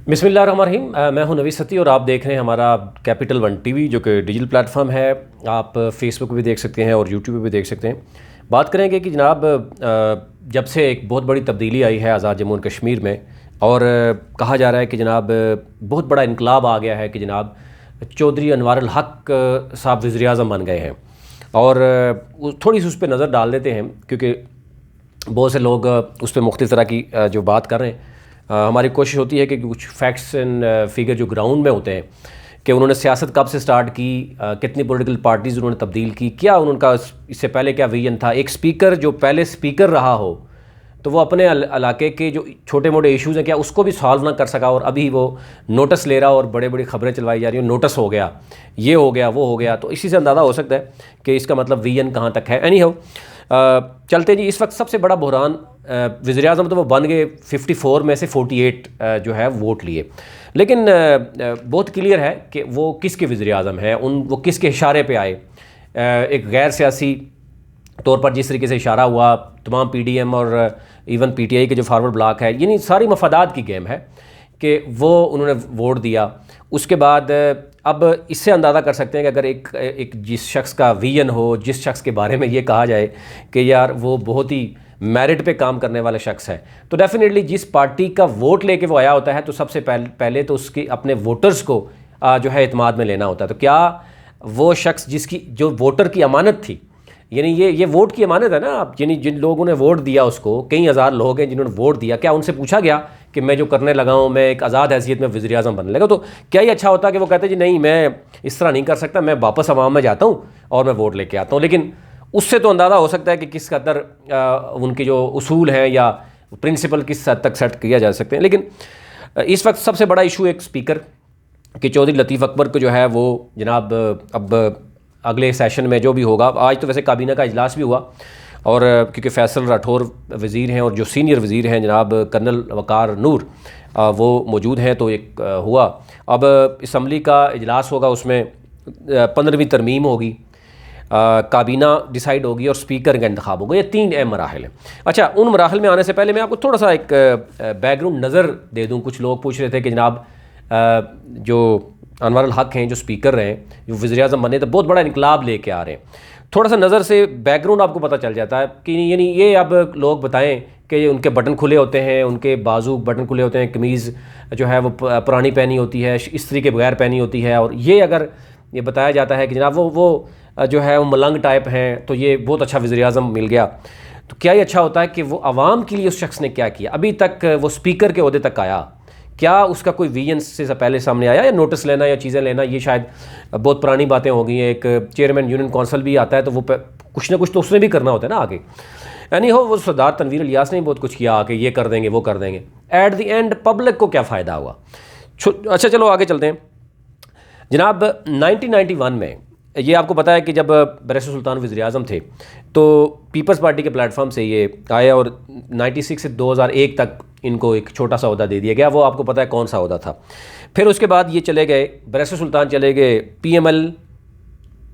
बिस्मिल्लाहिर्रहमानिर्रहीम। मैं हूं नवीद सती और आप देख रहे हैं हमारा कैपिटल वन टीवी, जो कि डिजिटल प्लेटफॉर्म है। आप फेसबुक पे भी देख सकते हैं और यूट्यूब पे भी देख सकते हैं। बात करेंगे कि जनाब जब से एक बहुत बड़ी तब्दीली आई है आज़ाद जम्मू और कश्मीर में, और कहा जा रहा है कि जनाब बहुत बड़ा इनकलाब आ गया है कि जनाब चौधरी अनवार अल हक साहब वज़ीर-ए-आज़म बन गए हैं। और थोड़ी सी उस पर नज़र डाल देते हैं, क्योंकि बहुत से लोग उस पर मुख्तलिफ़ तरह की जो बात कर रहे हैं। हमारी कोशिश होती है कि कुछ फैक्ट्स एंड फिगर जो ग्राउंड में होते हैं कि उन्होंने सियासत कब से स्टार्ट की, कितनी पॉलिटिकल पार्टीज़ उन्होंने तब्दील की, क्या उनका इससे पहले क्या विजन था। एक स्पीकर जो पहले स्पीकर रहा हो तो वो अपने इलाके के जो छोटे मोटे इश्यूज़ हैं क्या उसको भी सॉल्व ना कर सका, और अभी वो नोटिस ले रहा और बड़े बड़ी खबरें चलवाई जा रही हैं, नोटिस हो गया, ये हो गया, वो हो गया। तो इसी से अंदाज़ा हो सकता है कि इसका मतलब विजन कहाँ तक है। एनी हो, चलते जी। इस वक्त सबसे बड़ा बहरान वज़ीर-ए-आज़म तो वो बन गए, 54 में से 48 जो है वोट लिए, लेकिन बहुत क्लियर है कि वो किसके वज़ीर-ए-आज़म हैं, वो किसके इशारे पे आए। एक गैर सियासी तौर पर जिस तरीके से इशारा हुआ, तमाम पीडीएम और इवन पीटीआई के जो फारवर्ड ब्लॉक है, यानी सारी मफादात की गेम है कि वो उन्होंने वोट दिया। उसके बाद अब इससे अंदाज़ा कर सकते हैं कि अगर एक जिस शख्स का विजन हो, जिस शख्स के बारे में ये कहा जाए कि यार वो बहुत ही मेरिट पे काम करने वाला शख्स है, तो डेफिनेटली जिस पार्टी का वोट लेके वो आया होता है तो सबसे पहले तो उसके अपने वोटर्स को जो है एतमाद में लेना होता है। तो क्या वो शख्स जिसकी जो वोटर की अमानत थी, यानी ये वोट की अमानत है ना, आप यानी जिन लोगों ने वोट दिया उसको, कई हज़ार लोग हैं जिन्होंने वोट दिया, क्या उनसे पूछा गया कि मैं जो करने लगा हूँ मैं एक आज़ाद हैसियत में वज़ीर-ए-आज़म बनने लगा? तो क्या ही अच्छा होता कि वो कहते जी नहीं, मैं इस तरह नहीं कर सकता, मैं वापस अवाम में जाता हूँ और मैं वोट लेके आता हूँ। लेकिन उससे तो अंदाज़ा हो सकता है कि किस कदर उनके जो उसूल हैं या प्रिंसिपल किस हद तक सेट किया जा सकते हैं। लेकिन इस वक्त सबसे बड़ा इशू एक स्पीकर कि चौधरी लतीफ़ अकबर को जो है वो जनाब अब अगले सेशन में जो भी होगा, आज तो वैसे काबीना का इजलास भी हुआ, और क्योंकि फैसल राठौर वज़ीर हैं और जो सीनियर वज़ीर हैं जनाब कर्नल वक़ार नूर वो मौजूद हैं, तो एक हुआ। अब असम्बली का इजलास होगा, उसमें 15वीं तरमीम होगी, काबीना डिसाइड होगी और स्पीकर का इंतखाब होगा। ये 3 अहम मराहल हैं। अच्छा, उन मराहल में आने से पहले मैं आपको थोड़ा सा एक बैकग्राउंड नज़र दे दूँ। कुछ लोग पूछ रहे थे कि जनाब जो अनवर अल हक हैं, जो स्पीकर रहे, जो वज़ीर-ए-आज़म बने, तो बहुत बड़ा इनकलाब लेके आ रहे हैं। थोड़ा सा नज़र से बैकग्राउंड आपको पता चल जाता है कि यानी ये अब लोग बताएं कि उनके बटन खुले होते हैं, उनके बाजू बटन खुले होते हैं, कमीज़ जो है वो पुरानी पहनी होती है, इस्त्री के बगैर पहनी होती है, और ये अगर ये बताया जाता है कि जनाब वो जो है वो मलंग टाइप हैं, तो ये बहुत अच्छा वज़ीर-ए-आज़म मिल गया, तो क्या ही अच्छा होता है कि वो आवाम के लिए उस शख्स ने क्या किया। अभी तक वो स्पीकर के ओहदे तक आया, क्या उसका कोई विजन से पहले सामने आया, या नोटिस लेना या चीज़ें लेना ये शायद बहुत पुरानी बातें हो गई हैं। एक चेयरमैन यूनियन कौंसिल भी आता है तो वो कुछ ना कुछ तो उसने भी करना होता है ना आगे। यानी हो वो सरदार तनवीर इलियास ने बहुत कुछ किया कि ये कर देंगे वो कर देंगे। एट द एंड पब्लिक को क्या फ़ायदा हुआ? अच्छा चलो आगे चलते हैं जनाब। 1991 में ये आपको पता है कि जब बैरिस्टर सुल्तान वज़ीर-ए-आज़म थे तो पीपल्स पार्टी के प्लेटफॉर्म से ये आए, और 96 से 2001 तक इनको एक छोटा सा ओहदा दे दिया गया। वो आपको पता है कौन सा ओहदा था। फिर उसके बाद ये चले गए, बैरिस्टर सुल्तान चले गए PML,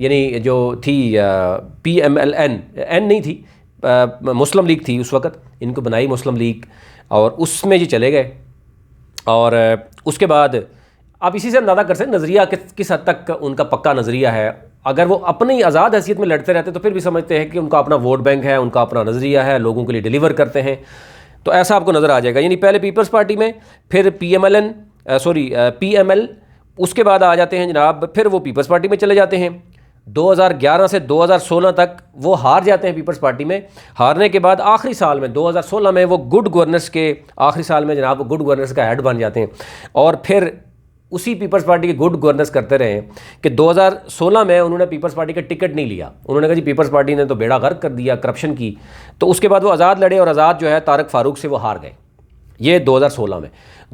यानी जो थी PMLN, एन नहीं थी, मुस्लिम लीग थी उस वक़्त, इनको बनाई मुस्लिम लीग, और उसमें ये चले गए। और उसके बाद आप इसी से अंदाज़ा कर सकते हैं नज़रिया किस हद तक उनका पक्का नज़रिया है। अगर वो अपनी आज़ाद हैसियत में लड़ते रहते तो फिर भी समझते हैं कि उनका अपना वोट बैंक है, उनका अपना नज़रिया है, लोगों के लिए डिलीवर करते हैं, तो ऐसा आपको नज़र आ जाएगा। यानी पहले पीपल्स पार्टी में, फिर PML, उसके बाद आ जाते हैं जनाब, फिर वो पीपल्स पार्टी में चले जाते हैं। 2011 से 2016 तक वो हार जाते हैं पीपल्स पार्टी में। हारने के बाद आखिरी साल में 2016 में वो गुड गवर्नेंस के आखिरी साल में जनाब गुड गवर्नेंस का हेड बन जाते हैं, और फिर उसी पीपल्स पार्टी के गुड गवर्नेंस करते रहे कि 2016 में उन्होंने पीपल्स पार्टी का टिकट नहीं लिया। उन्होंने कहा जी पीपल्स पार्टी ने तो बेड़ा गर्क कर दिया, करप्शन की। तो उसके बाद वो आज़ाद लड़े, और आज़ाद जो है तारक फारूक से वो हार गए, ये 2016 में।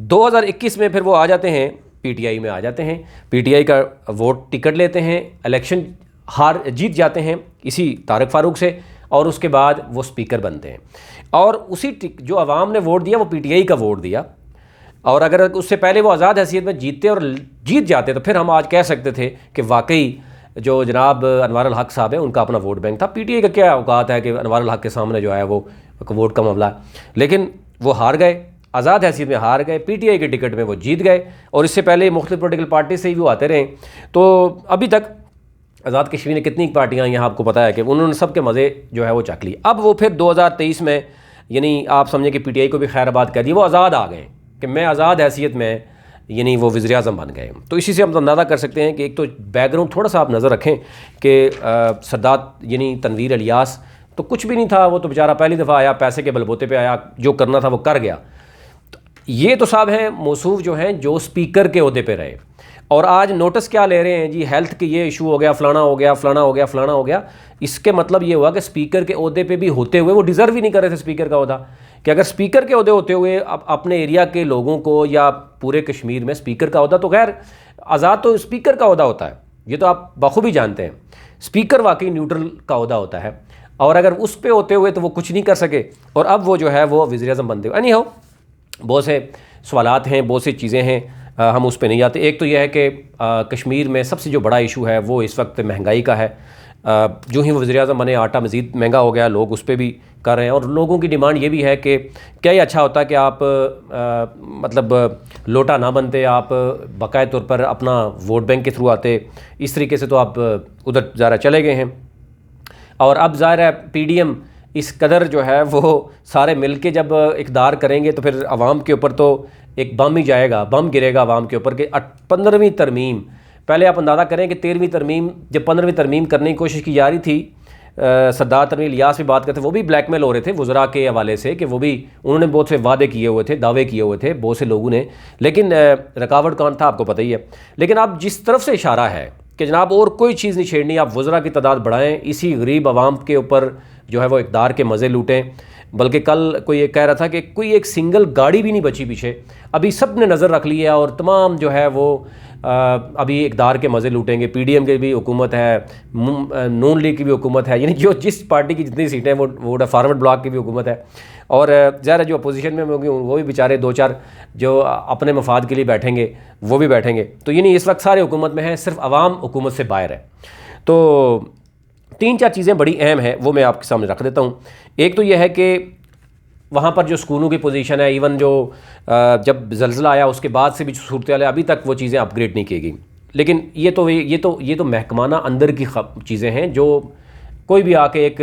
2021 में फिर वो आ जाते हैं PTI में, आ जाते हैं PTI का वोट टिकट लेते हैं, इलेक्शन जीत जाते हैं इसी तारक फारूक से, और उसके बाद वो स्पीकर बनते हैं। और उसी जो आवाम ने वोट दिया वो PTI का वोट दिया, और अगर उससे पहले वो आज़ाद हैसियत में जीतते और जीत जाते तो फिर हम आज कह सकते थे कि वाकई जो जनाब अनवार अल हक साहब है उनका अपना वोट बैंक था। PTI का क्या औकात है कि अनवार अल हक के सामने जो है वो वोट का मामला है। लेकिन वो हार गए, आज़ाद हैसियत में हार गए, पीटीआई के टिकट में वो जीत गए, और इससे पहले मुख्तलिफ पोलिटिकल पार्टी से ही वो आते रहे। तो अभी तक आज़ाद कश्मीर ने कितनी पार्टियाँ यहाँ आपको पता है कि उन्होंने सब के मज़े जो है वो चख लिए। अब वो फिर 2023 में यानी आप समझें कि पीटीआई को भी खैराबाद कर दिया, वो आज़ाद आ गए कि मैं आज़ाद हैसियत में यानी वो वज़ीर आज़म बन गए। तो इसी से हम अंदाज़ा कर सकते हैं कि एक तो बैकग्राउंड थोड़ा सा आप नज़र रखें कि सद्दात यानी तनवीर इलियास तो कुछ भी नहीं था, वो तो बेचारा पहली दफ़ा आया, पैसे के बलबूते पे आया, जो करना था वो कर गया। तो ये तो साहब हैं मौसूफ जो हैं जो स्पीकर के ओहदे पे रहे, और आज नोटिस क्या ले रहे हैं जी, हेल्थ के ये इशू हो गया, फलाना हो गया, फलाना हो गया, फलाना हो गया। इसके मतलब ये हुआ कि स्पीकर के ओहदे पे भी होते हुए वो डिज़र्व ही नहीं कर रहे थे स्पीकर का ओहदा, कि अगर स्पीकर के ओहदे होते हुए अपने एरिया के लोगों को या पूरे कश्मीर में स्पीकर का ओहदा, तो खैर आज़ाद तो स्पीकर का ओहदा होता है, ये तो आप बखूबी जानते हैं, स्पीकर वाकई न्यूट्रल का ओहदा होता है, और अगर उस पे होते हुए तो वो कुछ नहीं कर सके, और अब वो जो है वो वज़ीर आज़म बनते हुए। एनी हाउ बहुत से सवालात हैं, बहुत सी चीज़ें हैं, हम उस पे नहीं जाते। एक तो यह है कि कश्मीर में सबसे जो बड़ा इशू है वो इस वक्त महंगाई का है। जो ही वो वज़ीर आज़म बने आटा मज़ीद महंगा हो गया, लोग उस पर भी कर रहे हैं, और लोगों की डिमांड ये भी है कि क्या ही अच्छा होता कि आप मतलब लोटा ना बनते, आप बाकायदा तौर पर अपना वोट बैंक के थ्रू आते। इस तरीके से तो आप उधर ज़रा चले गए हैं, और अब ज़ाहिर है पीडीएम इस कदर जो है वो सारे मिल के जब इक़्तिदार करेंगे तो फिर आवाम के ऊपर तो एक बम ही जाएगा, बम गिरेगा आवाम के ऊपर कि 15वीं तरमीम, पहले आप अंदाज़ा करें कि 13वीं तरमीम, जब 15वीं तरमीम करने की कोशिश की जा रही थी, सद्दात तनवीर इलियास भी बात करते, वो भी ब्लैकमेल हो रहे थे वज़रा के हवाले से कि वो भी उन्होंने बहुत से वादे किए हुए थे, दावे किए हुए थे बहुत से लोगों ने, लेकिन रुकावट कौन था आपको पता ही है। लेकिन अब जिस तरफ से इशारा है कि जनाब और कोई चीज़ नहीं छेड़नी, आप वज़रा की तादाद बढ़ाएं, इसी गरीब आवाम के ऊपर जो है वो इक़्तिदार के मज़े लूटें। बल्कि कल कोई एक कह रहा था कि कोई एक सिंगल गाड़ी भी नहीं बची पीछे, अभी सब ने नज़र रख लिया और तमाम जो है वो अभी इक़्तिदार के मज़े लूटेंगे। पीडीएम की भी हुकूमत है, नून लीग की भी हुकूमत है, यानी जो जिस पार्टी की जितनी सीटें हैं वो फॉरवर्ड ब्लॉक की भी हुकूमत है, और ज़ाहिर जो अपोजिशन में होंगे वो भी बेचारे दो चार जो अपने मफाद के लिए बैठेंगे वो भी बैठेंगे। तो यानी इस वक्त सारे हुकूमत में हैं, सिर्फ अवाम हुकूमत से बाहर है। तो 3-4 चीज़ें बड़ी अहम हैं, वो मैं आपके सामने रख देता हूँ। एक तो यह है कि वहाँ पर जो स्कूलों की पोजीशन है, इवन जो जब ज़लज़ला आया उसके बाद से भी जो सूरत हाल है, अभी तक वो चीज़ें अपग्रेड नहीं की गई। लेकिन ये तो महकमाना अंदर की चीज़ें हैं जो कोई भी आके एक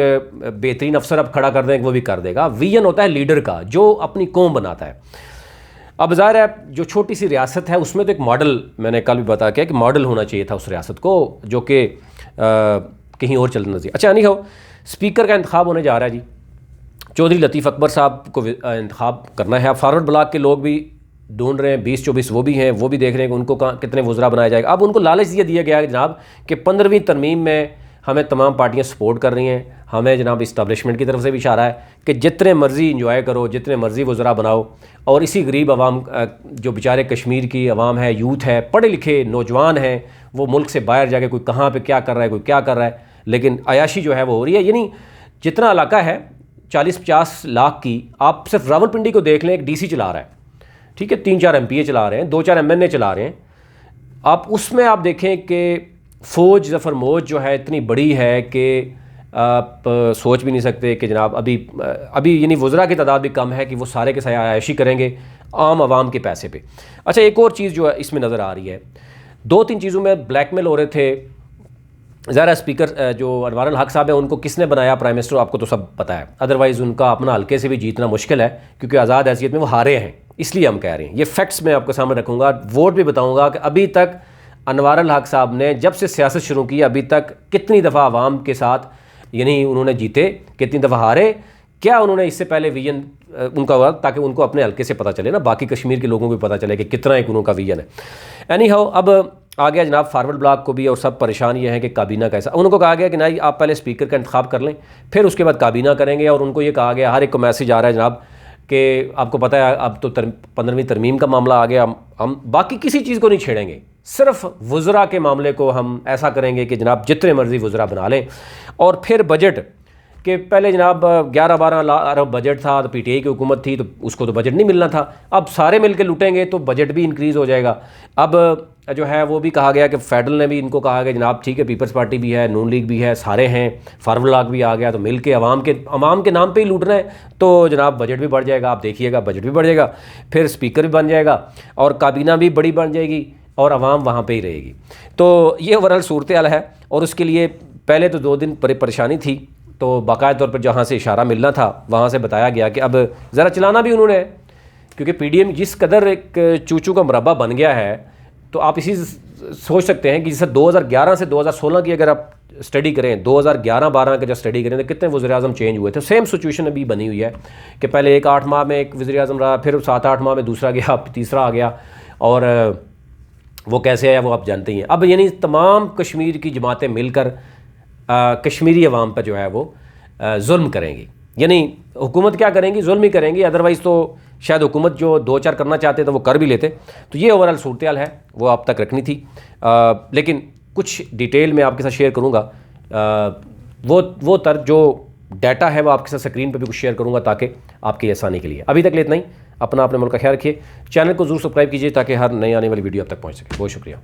बेहतरीन अफसर अब खड़ा कर दें वो भी कर देगा। विजन होता है लीडर का जो अपनी कौम बनाता है। अब ज़ाहिर है जो छोटी सी रियासत है उसमें तो एक मॉडल, मैंने कल भी बताया कि मॉडल होना चाहिए था उस रियासत को, जो कि कहीं और चलना चाहिए। अच्छा, नहीं हो, स्पीकर का इंतखाब होने जा रहा है जी, चौधरी लतीफ़ अकबर साहब को इंतखाब करना है। अब फॉरवर्ड ब्लॉक के लोग भी ढूंढ रहे हैं, 20-24 वो भी हैं, वो भी देख रहे हैं कि उनको कितने वज़रा बनाया जाएगा। अब उनको लालच दिया गया है जनाब कि 15वीं तरमीम में हमें तमाम पार्टियां सपोर्ट कर रही हैं, हमें जनाब इस्टैब्लिशमेंट की तरफ से भी इशारा है कि जितने मर्ज़ी इंजॉय करो, जितने मर्ज़ी वज़रा बनाओ, और इसी गरीब आवाम जो बेचारे कश्मीर की आवाम है, यूथ है, पढ़े लिखे नौजवान हैं, वो मुल्क से बाहर जाके कोई कहाँ पे क्या कर रहा है, कोई क्या कर रहा है, लेकिन अयाशी जो है वो हो रही है। यानी जितना इलाका है 40-50 लाख की, आप सिर्फ रावलपिंडी को देख लें, एक डीसी चला रहा है, ठीक है, 3-4 एमपीए चला रहे हैं, 2-4 एमएनए चला रहे हैं। आप उसमें आप देखें कि फ़ौज ज़फ़र मौज जो है इतनी बड़ी है कि आप सोच भी नहीं सकते कि जनाब अभी यानी वज़रा की तादाद भी कम है कि वो सारे के सारे आयाशी करेंगे आम आवाम के पैसे पे। अच्छा, एक और चीज़ जो है इसमें नज़र आ रही है, 2-3 चीज़ों में ब्लैकमेल हो रहे थे। ज़ाहिर स्पीकर जो अनवार अल हक साहब है, उनको किसने बनाया प्राइम मिनिस्टर आपको तो सब पता है, अदरवाइज़ उनका अपना हल्के से भी जीतना मुश्किल है, क्योंकि आज़ाद हैसियत में वो हारे हैं, इसलिए हम कह रहे हैं। ये फैक्ट्स मैं आपके सामने रखूँगा, वोट भी बताऊँगा कि अभी तक अनवार अल हक साहब ने जब से सियासत शुरू की अभी तक कितनी दफ़ा आवाम के साथ यानी उन्होंने जीते, कितनी दफ़ा हारे, क्या उन्होंने इससे पहले विजन उनका हुआ, ताकि उनको अपने हल्के से पता चले ना, बाकी कश्मीर के लोगों को भी पता चले कि कितना एक उनका विजन है। एनी हाउ, अब आ गया जनाब फॉरवर्ड ब्लॉक को भी, और सब परेशान ये है कि काबीना कैसा। उनको कहा गया कि नहीं, आप पहले स्पीकर का इंतखाब कर लें, फिर उसके बाद काबीना करेंगे। और उनको ये कहा गया, हर एक को मैसेज आ रहा है जनाब कि आपको पता है अब तो 15वीं तरमीम का मामला आ गया, हम बाकी किसी चीज़ को नहीं छेड़ेंगे, सिर्फ वज़रा के मामले को हम ऐसा करेंगे कि जनाब जितने मर्ज़ी वज़रा बना लें। और फिर बजट कि पहले जनाब 11-12 अरब बजट था, तो पीटीआई की हुकूमत थी, तो उसको तो बजट नहीं मिलना था। अब सारे मिल के लूटेंगे तो बजट भी इंक्रीज़ हो जाएगा। अब जो है वो भी कहा गया कि फेडरल ने भी इनको कहा कि जनाब ठीक है, पीपल्स पार्टी भी है, नून लीग भी है, सारे हैं, फार्मूलाग भी आ गया, तो मिल के अवाम के नाम पे ही लूटना है, तो जनाब बजट भी बढ़ जाएगा। आप देखिएगा बजट भी बढ़ जाएगा, फिर स्पीकर भी बन जाएगा और काबीना भी बड़ी बन जाएगी और अवाम वहाँ पे ही रहेगी। तो ये ओवरऑल सूरत हाल है। और उसके लिए पहले तो 2 दिन परेशानी थी, तो बाकायदा तौर पर जहाँ से इशारा मिलना था वहाँ से बताया गया कि अब ज़रा चलाना भी उन्होंने, क्योंकि पीडीएम जिस कदर एक चूचू का मुरब्बा बन गया है, तो आप इसी सोच सकते हैं कि जैसे 2011 से 2016 की अगर आप स्टडी करें, 2011-12 का जब स्टडी करें तो कितने वज़ीर-ए-आज़म चेंज हुए थे। सेम सिचुएशन अभी बनी हुई है कि पहले 8 माह में एक वज़ीर-ए-आज़म रहा, फिर 7-8 माह में दूसरा गया, तीसरा आ गया, और वो कैसे आया वो आप जानते ही हैं। अब यानी तमाम कश्मीर की जमातें मिलकर कश्मीरी अवाम पर जो है वो जुल्म करेंगी। यानी हुकूमत क्या करेंगी, जुल्म ही करेंगी। अदरवाइज़ तो शायद हुकूमत जो 2-4 करना चाहते तो वो कर भी लेते। तो ये ओवरऑल सूरत हाल है, वो आप तक रखनी थी। लेकिन कुछ डिटेल में आपके साथ शेयर करूँगा। वो जो डाटा है वो आपके साथ स्क्रीन पर भी कुछ शेयर करूँगा ताकि आपकी आसानी के लिए। अभी तक ले इतना ही। अपना अपने मुल्क का ख्याल रखिए। चैनल को ज़रूर सब्सक्राइब कीजिए ताकि हर नई आने वाली वीडियो आप तक पहुँच सके। बहुत शुक्रिया।